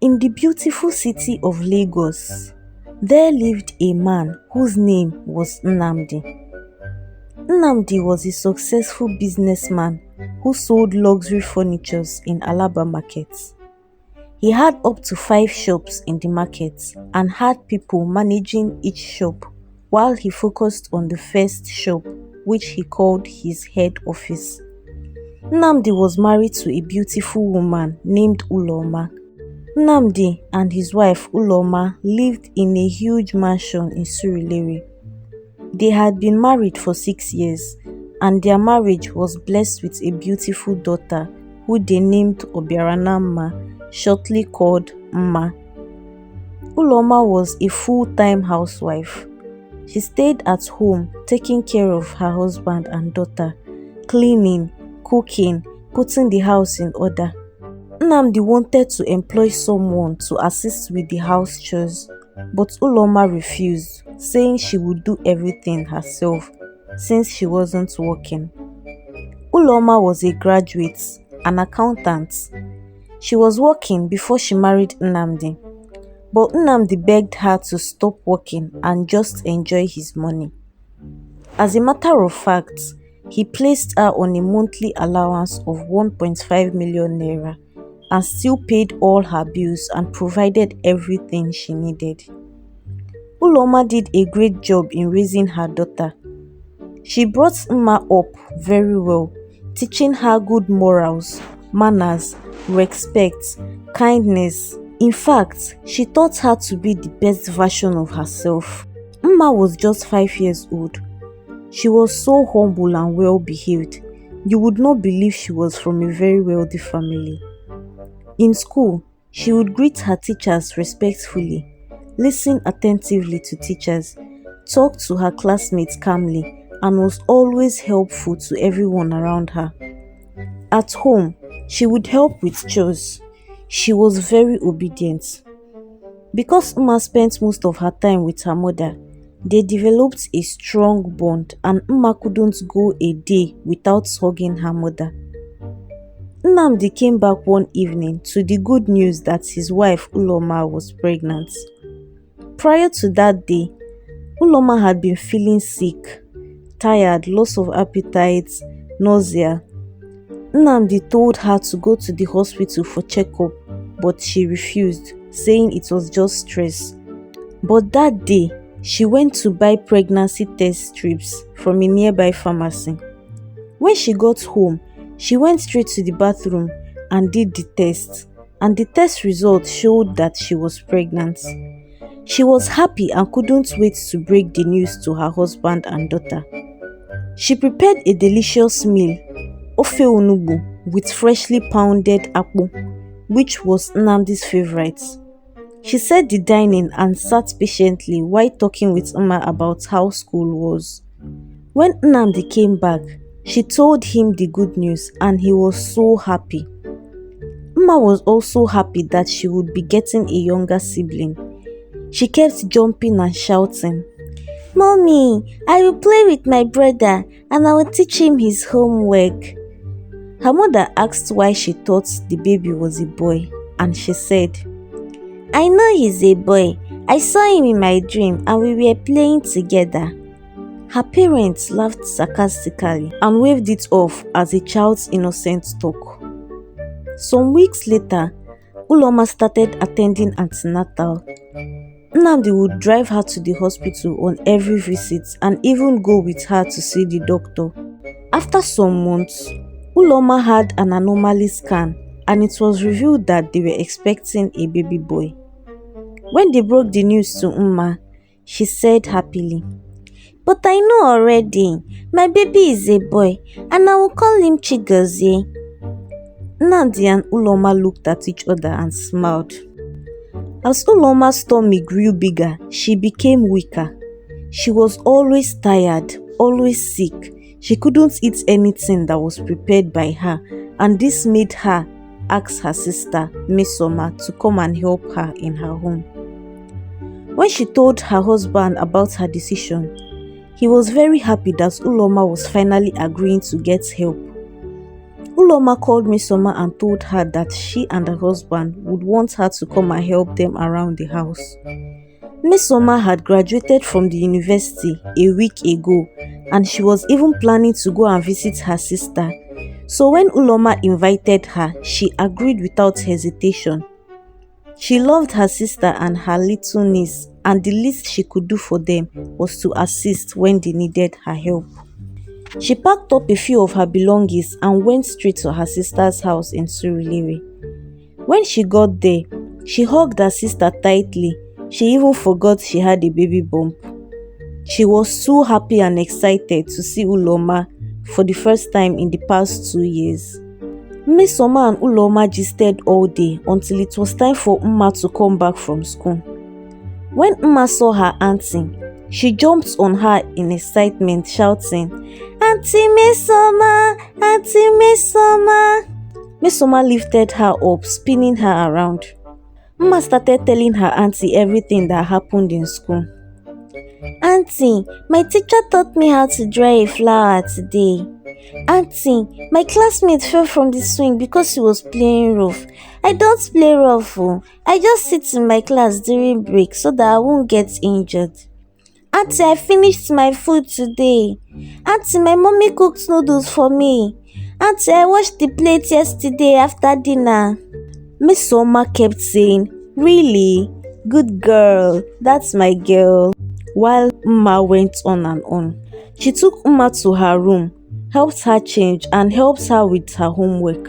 In the beautiful city of Lagos, there lived a man whose name was Nnamdi. Nnamdi was a successful businessman who sold luxury furniture in Alaba markets. He had up to 5 shops in the market and had people managing each shop while he focused on the first shop, which he called his head office. Nnamdi was married to a beautiful woman named Uloma. Nnamdi and his wife Uloma lived in a huge mansion in Surulere. They had been married for 6 years and their marriage was blessed with a beautiful daughter who they named Obiaranamma, shortly called Mma. Uloma was a full-time housewife. She stayed at home taking care of her husband and daughter, cleaning, cooking, putting the house in order. Nnamdi wanted to employ someone to assist with the house chores, but Uloma refused, saying she would do everything herself since she wasn't working. Uloma was a graduate, an accountant. She was working before she married Nnamdi, but Nnamdi begged her to stop working and just enjoy his money. As a matter of fact, he placed her on a monthly allowance of 1.5 million naira and still paid all her bills and provided everything she needed. Uloma did a great job in raising her daughter. She brought Mma up very well, teaching her good morals, manners, respect, kindness. In fact, she taught her to be the best version of herself. Mma was just 5 years old. She was so humble and well behaved. You would not believe she was from a very wealthy family. In school, she would greet her teachers respectfully, listen attentively to teachers, talk to her classmates calmly, and was always helpful to everyone around her. At home, she would help with chores. She was very obedient. Because Mma spent most of her time with her mother, they developed a strong bond and Mma couldn't go a day without hugging her mother. Nnamdi came back one evening to the good news that his wife Uloma was pregnant. Prior to that day, Uloma had been feeling sick, tired, loss of appetite, nausea. Nnamdi told her to go to the hospital for checkup, but she refused, saying it was just stress. But that day, she went to buy pregnancy test strips from a nearby pharmacy. When she got home, she went straight to the bathroom and did the test, and the test results showed that she was pregnant. She was happy and couldn't wait to break the news to her husband and daughter. She prepared a delicious meal, ofe onugbu, with freshly pounded akpu, which was Nnamdi's favorite. She set the dining and sat patiently while talking with Mma about how school was. When Nnamdi came back, she told him the good news and he was so happy. Mma was also happy that she would be getting a younger sibling. She kept jumping and shouting, "Mommy, I will play with my brother and I will teach him his homework." Her mother asked why she thought the baby was a boy, and she said, "I know he's a boy. I saw him in my dream and we were playing together." Her parents laughed sarcastically and waved it off as a child's innocent talk. Some weeks later, Uloma started attending antenatal. Nnamdi would drive her to the hospital on every visit and even go with her to see the doctor. After some months, Uloma had an anomaly scan and it was revealed that they were expecting a baby boy. When they broke the news to Mma, she said happily, "But I know already, my baby is a boy and I will call him Chigozie." Nnamdi and Uloma looked at each other and smiled. As Uloma's stomach grew bigger, she became weaker. She was always tired, always sick. She couldn't eat anything that was prepared by her, and this made her ask her sister, Mesoma, to come and help her in her home. When she told her husband about her decision, he was very happy that Uloma was finally agreeing to get help. Uloma called Misoma and told her that she and her husband would want her to come and help them around the house. Misoma had graduated from the university a week ago and she was even planning to go and visit her sister. So when Uloma invited her, she agreed without hesitation. She loved her sister and her little niece, and the least she could do for them was to assist when they needed her help. She packed up a few of her belongings and went straight to her sister's house in Surulere. When she got there, she hugged her sister tightly. She even forgot she had a baby bump. She was so happy and excited to see Uloma for the first time in the past 2 years. Misoma and Uloma gisted all day until it was time for Mma to come back from school. When Mma saw her auntie, she jumped on her in excitement, shouting, "Auntie Misoma! Auntie Misoma!" Misoma lifted her up, spinning her around. Mma started telling her auntie everything that happened in school. "Auntie, my teacher taught me how to draw a flower today. Auntie, my classmate fell from the swing because he was playing rough. I don't play rough. I just sit in my class during break so that I won't get injured. Auntie, I finished my food today. Auntie, my mommy cooked noodles for me. Auntie, I washed the plate yesterday after dinner." Miss Soma kept saying, "Really? Good girl, that's my girl," while Mma went on and on. She took Mma to her room, helped her change and helped her with her homework.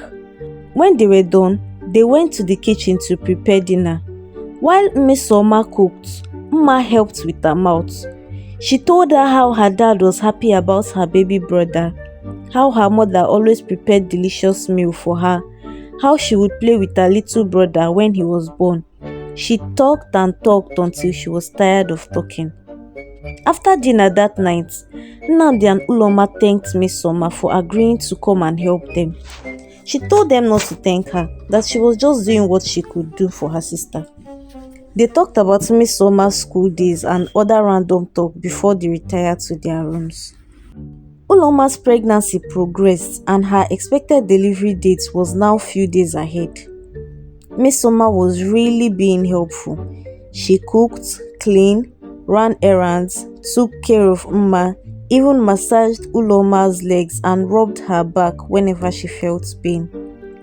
When they were done, they went to the kitchen to prepare dinner. While Miss Soma cooked, Mma helped with her mouth. She told her how her dad was happy about her baby brother, how her mother always prepared delicious meal for her, how she would play with her little brother when he was born. She talked and talked until she was tired of talking. After dinner that night, Nnamdi and Uloma thanked Miss Soma for agreeing to come and help them. She told them not to thank her, that she was just doing what she could do for her sister. They talked about Miss Soma's school days and other random talk before they retired to their rooms. Uloma's pregnancy progressed and her expected delivery date was now few days ahead. Miss Soma was really being helpful. She cooked, cleaned, ran errands, took care of Mma, even massaged Uloma's legs and rubbed her back whenever she felt pain.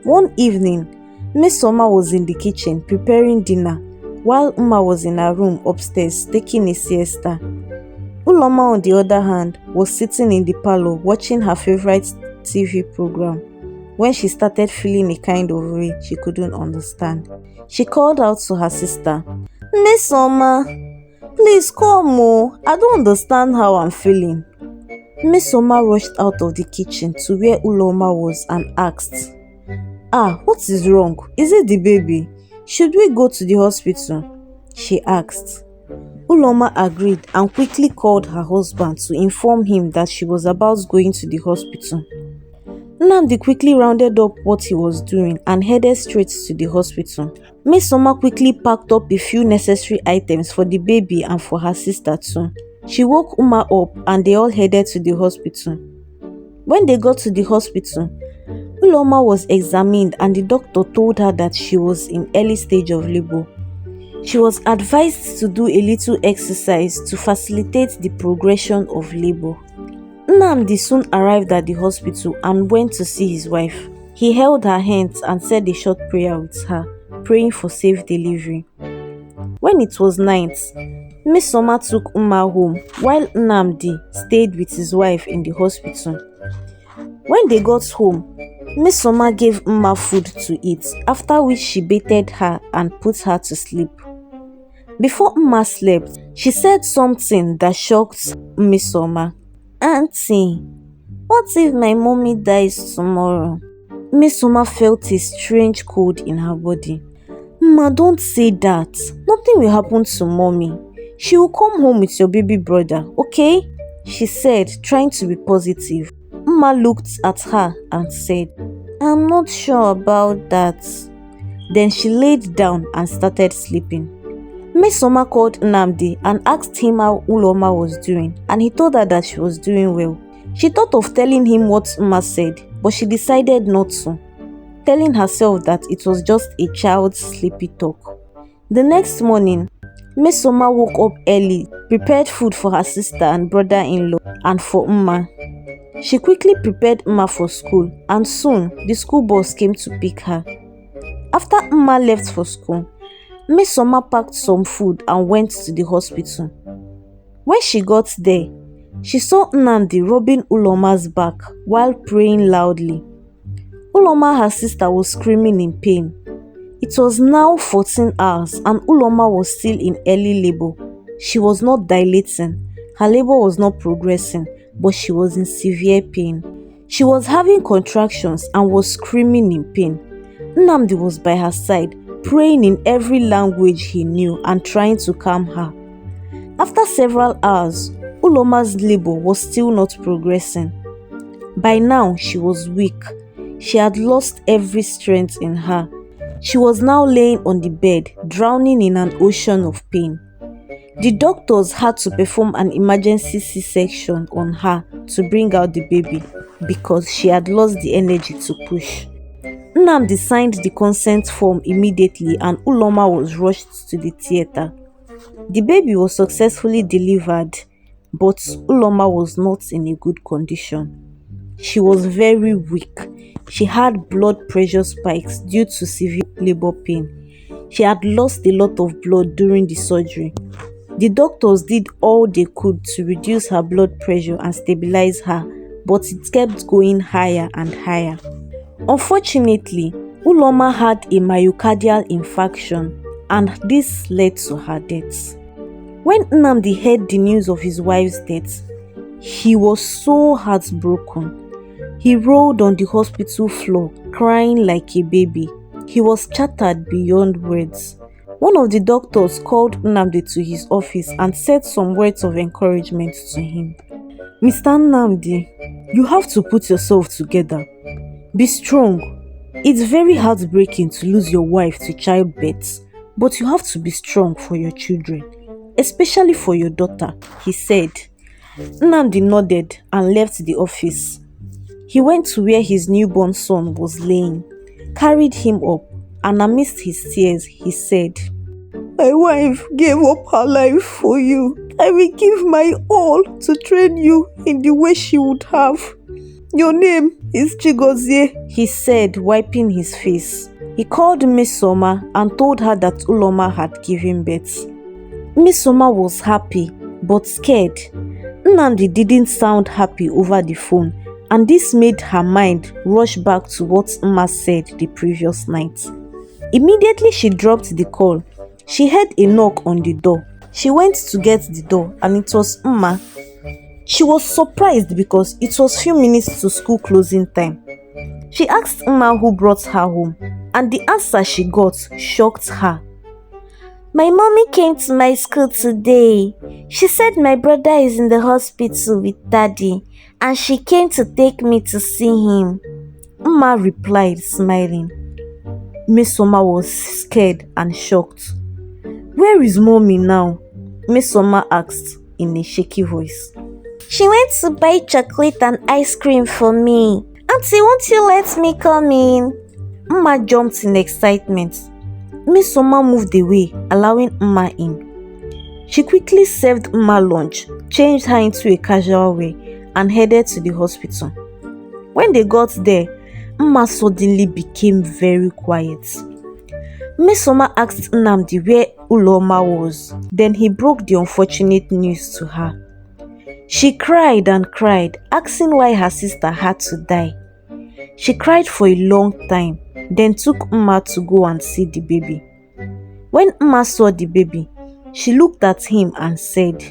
One evening, Miss Soma was in the kitchen preparing dinner while Mma was in her room upstairs taking a siesta. Uloma, on the other hand, was sitting in the parlor watching her favorite TV program when she started feeling a kind of way she couldn't understand. She called out to her sister, "Miss Soma, please come oh, I don't understand how I'm feeling." Miss Soma rushed out of the kitchen to where Uloma was and asked, What is wrong? Is it the baby? Should we go to the hospital?" she asked. Uloma agreed and quickly called her husband to inform him that she was about going to the hospital. Nnamdi quickly rounded up what he was doing and headed straight to the hospital. Miss Soma quickly packed up a few necessary items for the baby and for her sister too. She woke Uma up and they all headed to the hospital. When they got to the hospital, Uloma was examined and the doctor told her that she was in early stage of labor. She was advised to do a little exercise to facilitate the progression of labor. Nnamdi soon arrived at the hospital and went to see his wife. He held her hands and said a short prayer with her, praying for safe delivery. When it was night, Miss Soma took Uma home while Nnamdi stayed with his wife in the hospital. When they got home, Miss Soma gave Uma food to eat, after which she bathed her and put her to sleep. Before Uma slept, she said something that shocked Miss Soma. "Auntie, what if my mommy dies tomorrow?" Miss Soma felt a strange cold in her body. "Ma, don't say that. Nothing will happen to mommy. She will come home with your baby brother, okay?" she said, trying to be positive. Ma looked at her and said, "I'm not sure about that." Then she laid down and started sleeping. Miss Soma called Nnamdi and asked him how Uloma was doing, and he told her that she was doing well. She thought of telling him what Uma said, but she decided not to, telling herself that it was just a child's sleepy talk. The next morning, Mesoma woke up early, prepared food for her sister and brother-in-law and for Mma. She quickly prepared Mma for school, and soon the school bus came to pick her. After Mma left for school, Mesoma packed some food and went to the hospital. When she got there, she saw Nnamdi rubbing Uloma's back while praying loudly. Uloma, her sister, was screaming in pain. It was now 14 hours and Uloma was still in early labor. She was not dilating, her labor was not progressing, but she was in severe pain. She was having contractions and was screaming in pain. Nnamdi was by her side, praying in every language he knew and trying to calm her. After several hours, Uloma's labor was still not progressing. By now, she was weak. She had lost every strength in her. She was now laying on the bed, drowning in an ocean of pain. The doctors had to perform an emergency C-section on her to bring out the baby because she had lost the energy to push. Nnamdi signed the consent form immediately and Uloma was rushed to the theater. The baby was successfully delivered, but Uloma was not in a good condition. She was very weak. She had blood pressure spikes due to severe labor pain. She had lost a lot of blood during the surgery. The doctors did all they could to reduce her blood pressure and stabilize her, but it kept going higher and higher. Unfortunately, Uloma had a myocardial infarction and this led to her death. When Nnamdi heard the news of his wife's death, he was so heartbroken. He rolled on the hospital floor, crying like a baby. He was shattered beyond words. One of the doctors called Nnamdi to his office and said some words of encouragement to him. "Mr. Nnamdi, you have to put yourself together. Be strong. It's very heartbreaking to lose your wife to childbirth, but you have to be strong for your children, especially for your daughter," he said. Nnamdi nodded and left the office. He went to where his newborn son was laying, carried him up, and amidst his tears, he said, "My wife gave up her life for you. I will give my all to train you in the way she would have. Your name is Chigozie," he said, wiping his face. He called Mesoma and told her that Uloma had given birth. Mesoma was happy, but scared. Nnamdi didn't sound happy over the phone, and this made her mind rush back to what Mma said the previous night. Immediately she dropped the call, she heard a knock on the door. She went to get the door and it was Mma. She was surprised because it was few minutes to school closing time. She asked Mma who brought her home, and the answer she got shocked her. "My mommy came to my school today. She said my brother is in the hospital with daddy and she came to take me to see him," Mma replied, smiling. Mesoma was scared and shocked. "Where is mommy now?" Mesoma asked in a shaky voice. "She went to buy chocolate and ice cream for me. Auntie, won't you let me come in?" Mma jumped in excitement. Mesoma moved away, allowing Mma in. She quickly served Mma lunch, changed her into a casual way, and headed to the hospital. When they got there, Mma suddenly became very quiet. Mesoma asked Nnamdi where Uloma was. Then he broke the unfortunate news to her. She cried and cried, asking why her sister had to die. She cried for a long time, then took Mma to go and see the baby. When Mma saw the baby, she looked at him and said,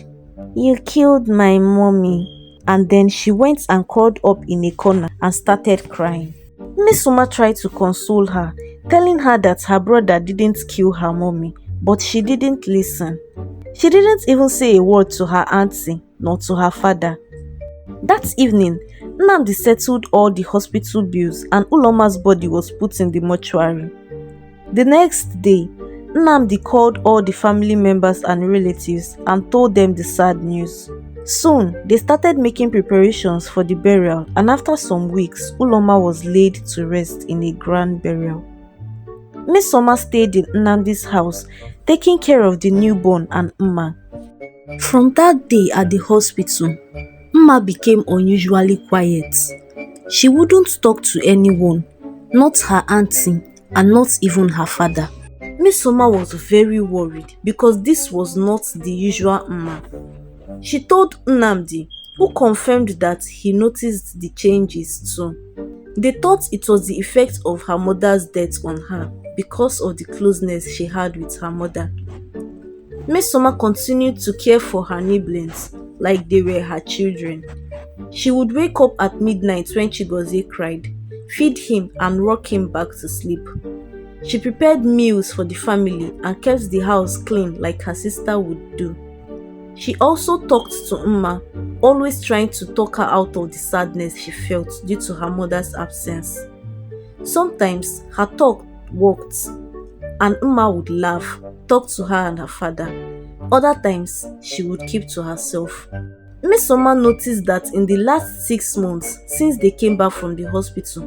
"You killed my mommy." And then she went and curled up in a corner and started crying. Mesoma tried to console her, telling her that her brother didn't kill her mommy, but she didn't listen. She didn't even say a word to her auntie nor to her father. That evening, Nnamdi settled all the hospital bills and Uloma's body was put in the mortuary. The next day, Nnamdi called all the family members and relatives and told them the sad news. Soon, they started making preparations for the burial, and after some weeks, Uloma was laid to rest in a grand burial. Miss Soma stayed in Nnamdi's house, taking care of the newborn and Mma. From that day at the hospital, Mma became unusually quiet. She wouldn't talk to anyone, not her auntie and not even her father. Miss Soma was very worried because this was not the usual Mma. She told Nnamdi, who confirmed that he noticed the changes too. They thought it was the effect of her mother's death on her because of the closeness she had with her mother. Miss Soma continued to care for her nibblings like they were her children. She would wake up at midnight when Chigozie cried, feed him and rock him back to sleep. She prepared meals for the family and kept the house clean like her sister would do. She also talked to Mma, always trying to talk her out of the sadness she felt due to her mother's absence. Sometimes her talk worked and Mma would laugh, talk to her and her father. Other times, she would keep to herself. Miss Soma noticed that in the last 6 months since they came back from the hospital,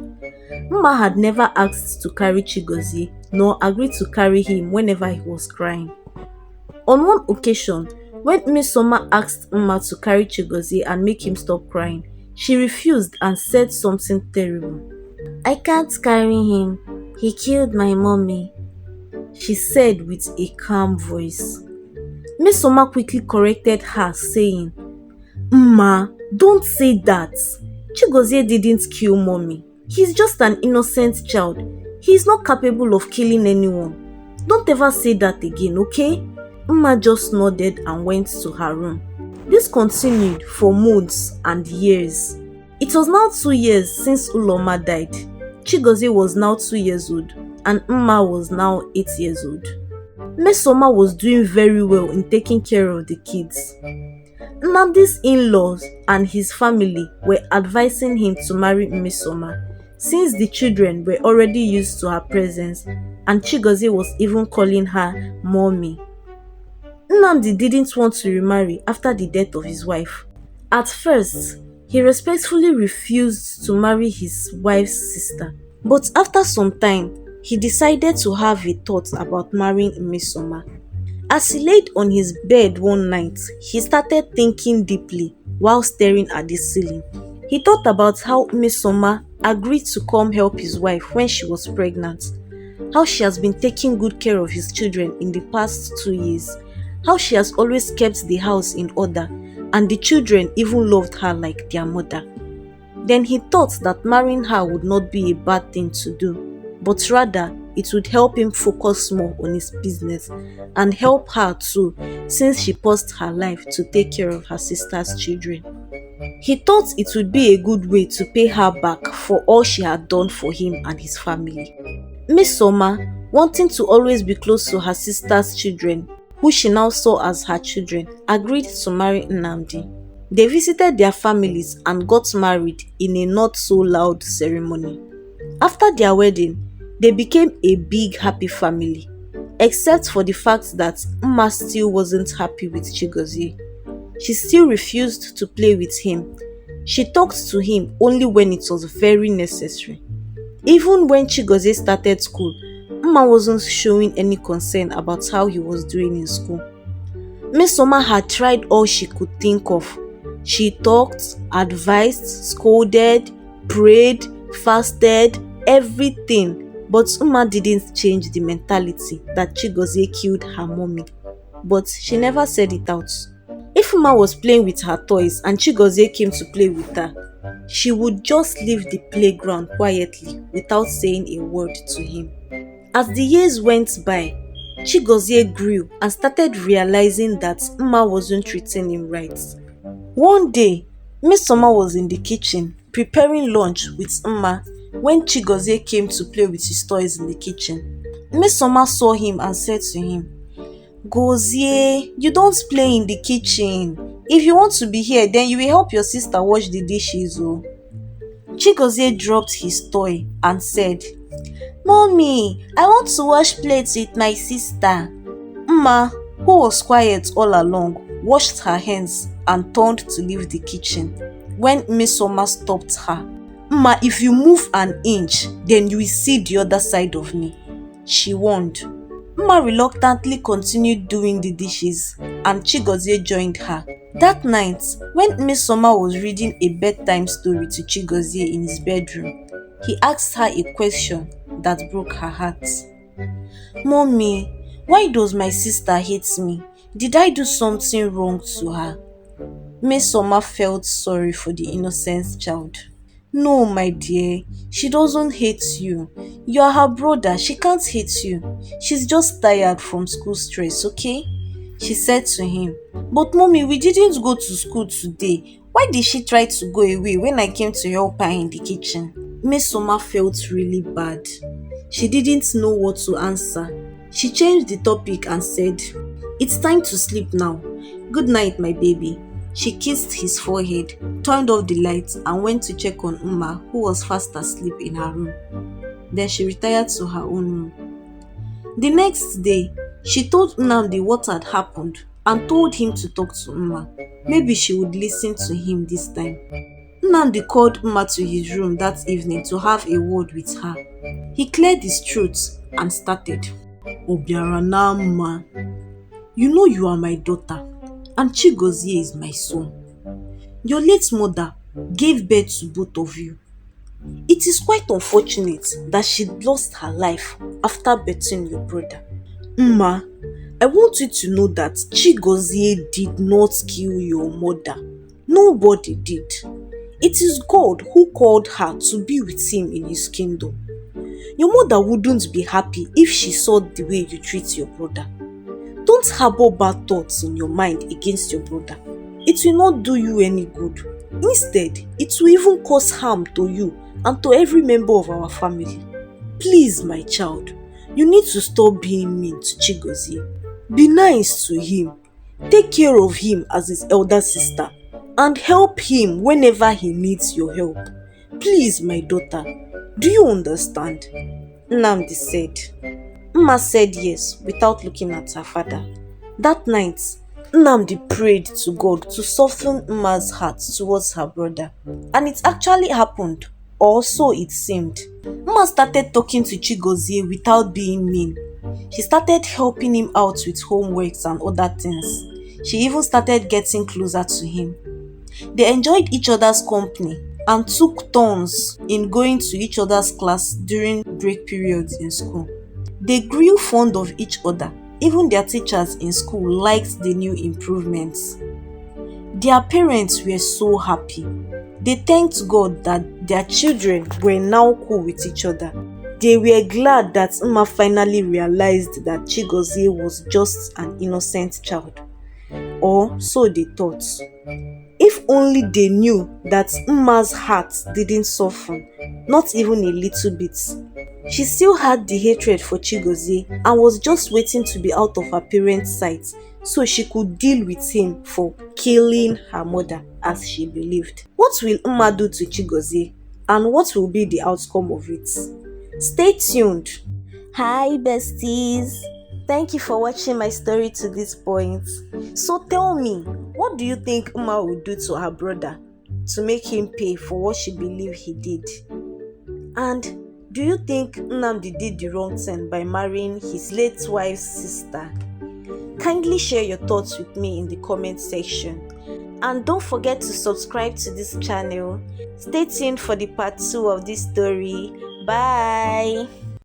Mma had never asked to carry Chigozie nor agreed to carry him whenever he was crying. On one occasion, when Miss Soma asked Mma to carry Chigozie and make him stop crying, she refused and said something terrible. "I can't carry him. He killed my mommy," she said with a calm voice. Miss Soma quickly corrected her, saying, "Mma, don't say that. Chigozie didn't kill mommy. He's just an innocent child. He's not capable of killing anyone. Don't ever say that again, okay?" Mma just nodded and went to her room. This continued for months and years. It was now 2 years since Uloma died. Chigozie was now 2 years old and Mma was now 8 years old. Miss Soma was doing very well in taking care of the kids. Nnamdi's in-laws and his family were advising him to marry Miss Soma since the children were already used to her presence and Chigozie was even calling her mommy. Nnamdi didn't want to remarry after the death of his wife. At first, he respectfully refused to marry his wife's sister. But after some time, he decided to have a thought about marrying Miss Soma. As he laid on his bed one night, he started thinking deeply while staring at the ceiling. He thought about how Miss Soma agreed to come help his wife when she was pregnant, how she has been taking good care of his children in the past 2 years, how she has always kept the house in order, and the children even loved her like their mother. Then he thought that marrying her would not be a bad thing to do, but rather it would help him focus more on his business and help her too, since she paused her life to take care of her sister's children. He thought it would be a good way to pay her back for all she had done for him and his family. Miss Soma, wanting to always be close to her sister's children, who she now saw as her children, agreed to marry Nnamdi. They visited their families and got married in a not so loud ceremony. After their wedding, they became a big happy family, except for the fact that Mma still wasn't happy with Chigozie. She still refused to play with him. She talked to him only when it was very necessary. Even when Chigozie started school, Mma wasn't showing any concern about how he was doing in school. Miss Soma had tried all she could think of. She talked, advised, scolded, prayed, fasted, everything, but Mma didn't change the mentality that Chigozie killed her mommy. But she never said it out. If Mma was playing with her toys and Chigozie came to play with her, she would just leave the playground quietly without saying a word to him. As the years went by, Chigozie grew and started realizing that Mma wasn't treating him right. One day, Miss Soma was in the kitchen preparing lunch with Mma when Chigozie came to play with his toys in the kitchen. Miss Soma saw him and said to him, "Gozie, you don't play in the kitchen. If you want to be here, then you will help your sister wash the dishes." Chigozie dropped his toy and said, "Mommy, I want to wash plates with my sister." Mma, who was quiet all along, washed her hands, and turned to leave the kitchen when Miss Summer stopped her. "Mma, if you move an inch, then you will see the other side of me," she warned. Mma reluctantly continued doing the dishes, and Chigozie joined her. That night, when Miss Summer was reading a bedtime story to Chigozie in his bedroom, he asked her a question that broke her heart. "Mommy, why does my sister hate me? Did I do something wrong to her?" Miss Summer felt sorry for the innocent child. "No, my dear, she doesn't hate you. You are her brother, she can't hate you. She's just tired from school stress, okay?" she said to him. "But mommy, we didn't go to school today. Why did she try to go away when I came to help her in the kitchen?" Miss Summer felt really bad. She didn't know what to answer. She changed the topic and said, "It's time to sleep now. Good night, my baby." She kissed his forehead, turned off the lights, and went to check on Uma, who was fast asleep in her room. Then she retired to her own room. The next day, she told Nnamdi what had happened and told him to talk to Uma. Maybe she would listen to him this time. Nnamdi called Uma to his room that evening to have a word with her. He cleared his throat and started. "Obiara Uma, you know you are my daughter, and Chigozie is my son. Your late mother gave birth to both of you. It is quite unfortunate that she lost her life after birthing your brother. Uma, I want you to know that Chigozie did not kill your mother. Nobody did. It is God who called her to be with him in his kingdom. Your mother wouldn't be happy if she saw the way you treat your brother. Don't harbor bad thoughts in your mind against your brother. It will not do you any good. Instead, it will even cause harm to you and to every member of our family. Please, my child, you need to stop being mean to Chigozie. Be nice to him. Take care of him as his elder sister and help him whenever he needs your help. Please, my daughter, do you understand?" Nnamdi said. Uma said yes without looking at her father. That night, Nnamdi prayed to God to soften Uma's heart towards her brother, and it actually happened, or so it seemed. Uma started talking to Chigozie without being mean. She started helping him out with homeworks and other things. She even started getting closer to him. They enjoyed each other's company and took turns in going to each other's class during break periods in school. They grew fond of each other. Even their teachers in school liked the new improvements. Their parents were so happy. They thanked God that their children were now cool with each other. They were glad that Uma finally realized that Chigozie was just an innocent child. Or so they thought. If only they knew that Uma's heart didn't soften, not even a little bit. She still had the hatred for Chigozie and was just waiting to be out of her parents' sight so she could deal with him for killing her mother, as she believed. What will Uma do to Chigozie, and what will be the outcome of it? Stay tuned. Hi besties, thank you for watching my story to this point. So tell me, what do you think Uma will do to her brother to make him pay for what she believed he did? And do you think Nnamdi did the wrong thing by marrying his late wife's sister? Kindly share your thoughts with me in the comment section. And don't forget to subscribe to this channel. Stay tuned for the part 2 of this story. Bye!